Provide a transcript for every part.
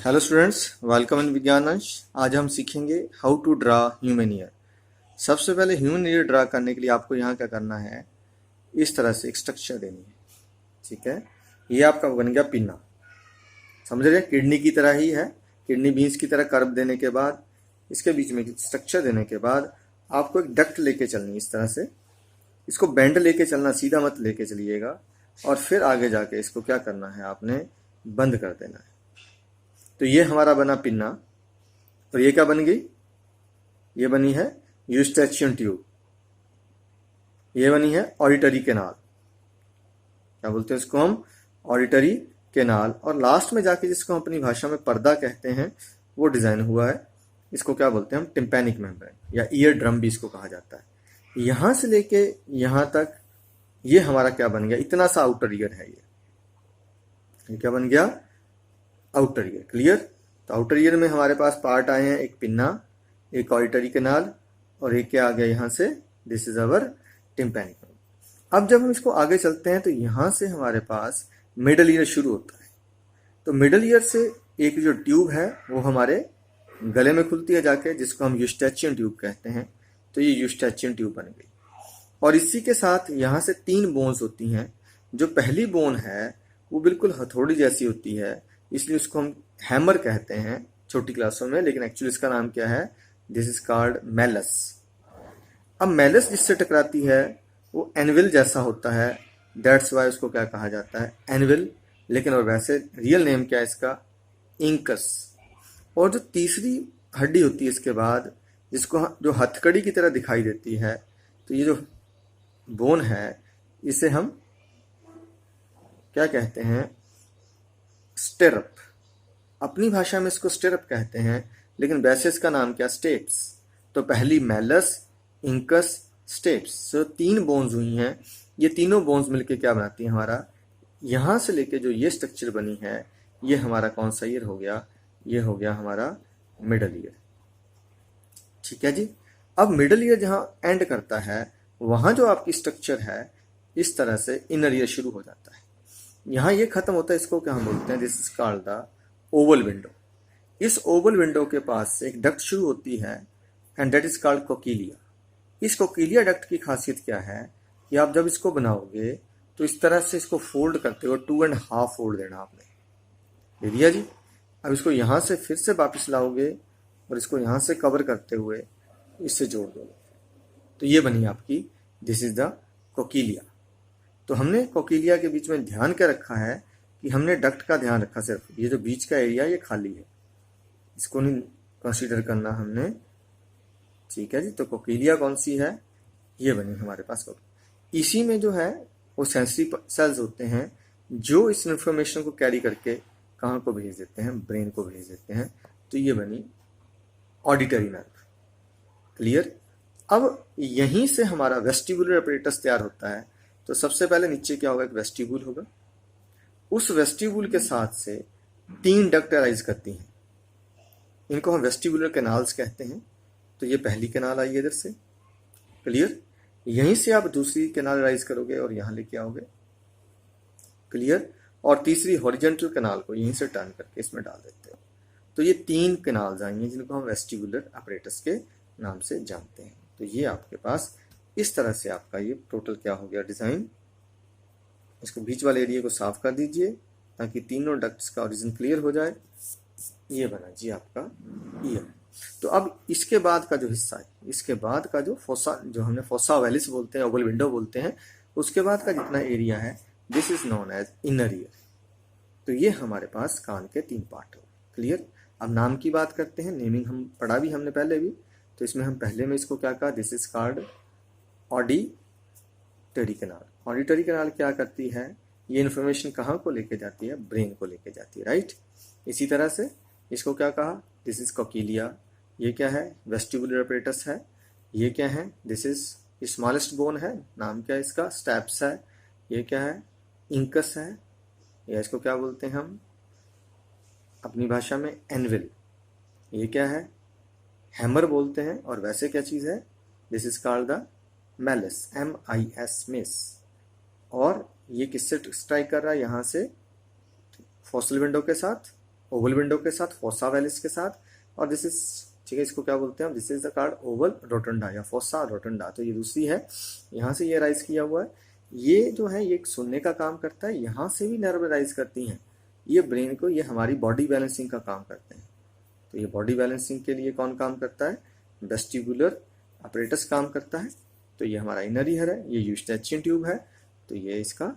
Hello students, welcome in विज्ञान अंश। आज हम सीखेंगे how to draw human ear. सबसे पहले ह्यूमन ईयर ड्रा करने के लिए आपको यहाँ क्या करना है, इस तरह से एक स्ट्रक्चर देनी है। ठीक है, ये आपका बन गया पिन्ना। समझ रहे, किडनी की तरह ही है। किडनी बीन्स की तरह कर्व देने के बाद, इसके बीच में स्ट्रक्चर देने के बाद आपको एक डक्ट लेके चलनी है इस तरह से। इसको बेंड लेके चलना, सीधा मत लेके चलिएगा। और फिर आगे जाके इसको क्या करना है, आपने बंद कर देना है। तो ये हमारा बना पिन्ना। और ये क्या बन गई, ये बनी है यूस्टेचियन ट्यूब। ये बनी है ऑडिटरी केनाल। क्या बोलते हैं इसको हम, ऑडिटरी केनाल। और लास्ट में जाके जिसको हम अपनी भाषा में पर्दा कहते हैं, वो डिजाइन हुआ है। इसको क्या बोलते हैं हम, टिम्पैनिक मेम्ब्रेन या ईयर ड्रम भी इसको कहा जाता है। यहां से लेके यहां तक ये हमारा क्या बन गया, इतना सा आउटर ईयर है। ये क्या बन गया, आउटर ईयर। क्लियर। तो आउटर ईयर में हमारे पास पार्ट आए हैं, एक पिन्ना, एक ऑडिटरी केनाल, और एक क्या आ गया यहाँ से, दिस इज अवर टिम्पैनिक। अब जब हम इसको आगे चलते हैं तो यहाँ से हमारे पास मिडल ईयर शुरू होता है। तो मिडल ईयर से एक जो ट्यूब है वो हमारे गले में खुलती है जाके, जिसको हम यूस्टेचियन ट्यूब कहते हैं। तो ये यूस्टेचियन ट्यूब बन गई। और इसी के साथ यहाँ से 3 बोन्स होती हैं। जो पहली बोन है वो बिल्कुल हथौड़ी जैसी होती है, इसलिए उसको हम हैमर कहते हैं छोटी क्लासों में, लेकिन एक्चुअली इसका नाम क्या है, दिस इज कॉल्ड मेलस। अब मेलस जिससे टकराती है वो एनविल जैसा होता है, दैट्स वाई उसको क्या कहा जाता है, एनविल। लेकिन और वैसे रियल नेम क्या है इसका, इंकस। और जो तीसरी हड्डी होती है इसके बाद, जिसको जो हथकड़ी की तरह दिखाई देती है, तो ये जो बोन है इसे हम क्या कहते हैं, स्टेरप। अपनी भाषा में इसको स्टेरप कहते हैं, लेकिन वैसे इसका नाम क्या, स्टेप्स। तो पहली मेलस, इंकस, स्टेप्स। तो 3 बोन्स हुई हैं। ये तीनों बोन्स मिलके क्या बनाती हैं हमारा, यहां से लेके जो ये स्ट्रक्चर बनी है, ये हमारा कौन सा ईयर हो गया, ये हो गया हमारा मिडल ईयर। ठीक है जी। अब मिडल ईयर जहां एंड करता है, वहां जो आपकी स्ट्रक्चर है, इस तरह से इनर ईयर शुरू हो जाता है। यहाँ ये खत्म होता है, इसको क्या हम बोलते हैं, this is called the Oval window. इस ओवल विंडो के पास से एक डक्ट शुरू होती है, एंड दैट इज कॉल्ड कोकीलिया। इस कोकीलिया डक्ट की खासियत क्या है कि आप जब इसको बनाओगे तो इस तरह से इसको फोल्ड करते हो, 2.5 फोल्ड देना आपने, दे दिया जी। अब इसको यहाँ से फिर से वापस लाओगे और इसको यहाँ से कवर करते हुए इससे जोड़ दोगे, तो ये बनी आपकी, दिस इज द कोकीलिया। तो हमने कोकीलिया के बीच में ध्यान क्या रखा है कि हमने डक्ट का ध्यान रखा, सिर्फ ये जो बीच का एरिया ये खाली है, इसको नहीं कंसीडर करना हमने। ठीक है जी। तो कोकीलिया कौन सी है, ये बनी हमारे पास। इसी में जो है वो सेंसरी सेल्स होते हैं, जो इस इंफॉर्मेशन को कैरी करके कहाँ को भेज देते हैं, ब्रेन को भेज देते हैं। तो ये बनी ऑडिटरी नर्व। क्लियर। अब यहीं से हमारा वेस्टिबुलर अपरेटस तैयार होता है। तो सबसे पहले नीचे क्या होगा, एक वेस्टिबुल होगा। उस वेस्टिबुल के साथ से 3 डक्ट अराइज करती हैं, इनको हम वेस्टिबुलर कैनाल्स कहते हैं। तो ये पहली कैनाल आई इधर से। क्लियर। यहीं से आप दूसरी कैनाल अराइज करोगे और यहां लेके आओगे। क्लियर। और तीसरी हॉरिजॉन्टल कैनाल को यहीं से टर्न करके इसमें डाल देते हो। तो ये 3 कैनाल्स आएंगे, जिनको हम वेस्टिबुलर अपरेटस के नाम से जानते हैं। तो ये आपके पास इस तरह से आपका ये टोटल क्या हो गया डिजाइन। इसको बीच वाले एरिया को साफ कर दीजिए ताकि तीनों डक्ट्स का ओरिजिन क्लियर हो जाए। ये बना जी आपका ईयर। तो अब इसके बाद का जो हिस्सा है, इसके बाद का जो फोसा, जो हमने फोसा ओवैलिस बोलते हैं, ओवल विंडो बोलते हैं, उसके बाद का जितना एरिया है, this is known as inner ear. तो ये हमारे पास कान के 3 पार्ट हो। क्लियर। अब नाम की बात करते हैं, नेमिंग हम पढ़ा भी हमने पहले भी। तो इसमें हम पहले में इसको क्या कहा, this is called auditory canal. Auditory canal क्या करती है, ये इन्फॉर्मेशन कहाँ को लेके जाती है, ब्रेन को लेके जाती है, राइट। इसी तरह से इसको क्या कहा, दिस इज कोकीलिया। ये क्या है, वेस्टिबुलर अपरेटस है। ये क्या है, दिस इज स्मॉलेस्ट बोन है, नाम क्या है इसका, स्टेप्स है। ये क्या है, इंकस है, या इसको क्या बोलते हैं हम अपनी भाषा में, एनविल। ये क्या है, हैमर बोलते हैं। और वैसे क्या चीज़ है, this is called the malice, MIS, miss. और ये किससे स्ट्राइक कर रहा है, यहाँ से फॉसिल विंडो के साथ ओवल विंडो के साथ, फोसा वेलिस के साथ, और दिस इज, ठीक है, इसको क्या बोलते हैं, this is the card oval rotunda या फोसा रोटंडा। तो ये दूसरी है, यहाँ से ये राइज किया हुआ है। ये जो है ये सुनने का काम करता है, यहाँ से भी नर्व राइज करती हैं, ये ब्रेन को, ये हमारी बॉडी बैलेंसिंग का काम करते हैं। तो ये बॉडी बैलेंसिंग के लिए कौन काम करता है, वेस्टिबुलर अपरेटस काम करता है। तो ये हमारा इनर ईयर है, ये यूस्टेचियन ट्यूब है। तो ये इसका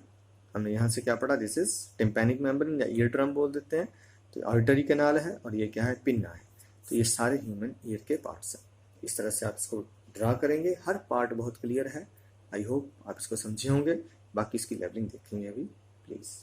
हमने यहाँ से क्या पढ़ा, दिस इज टिम्पैनिक मेम्ब्रेन या ईयर ड्रम बोल देते हैं। तो ऑडिटरी कैनाल है और ये क्या है, पिन्ना है। तो ये सारे ह्यूमन ईयर के पार्ट्स हैं। इस तरह से आप इसको ड्रा करेंगे, हर पार्ट बहुत क्लियर है। आई होप आप इसको समझे होंगे। बाकी इसकी लेवलिंग देखेंगे अभी, प्लीज़।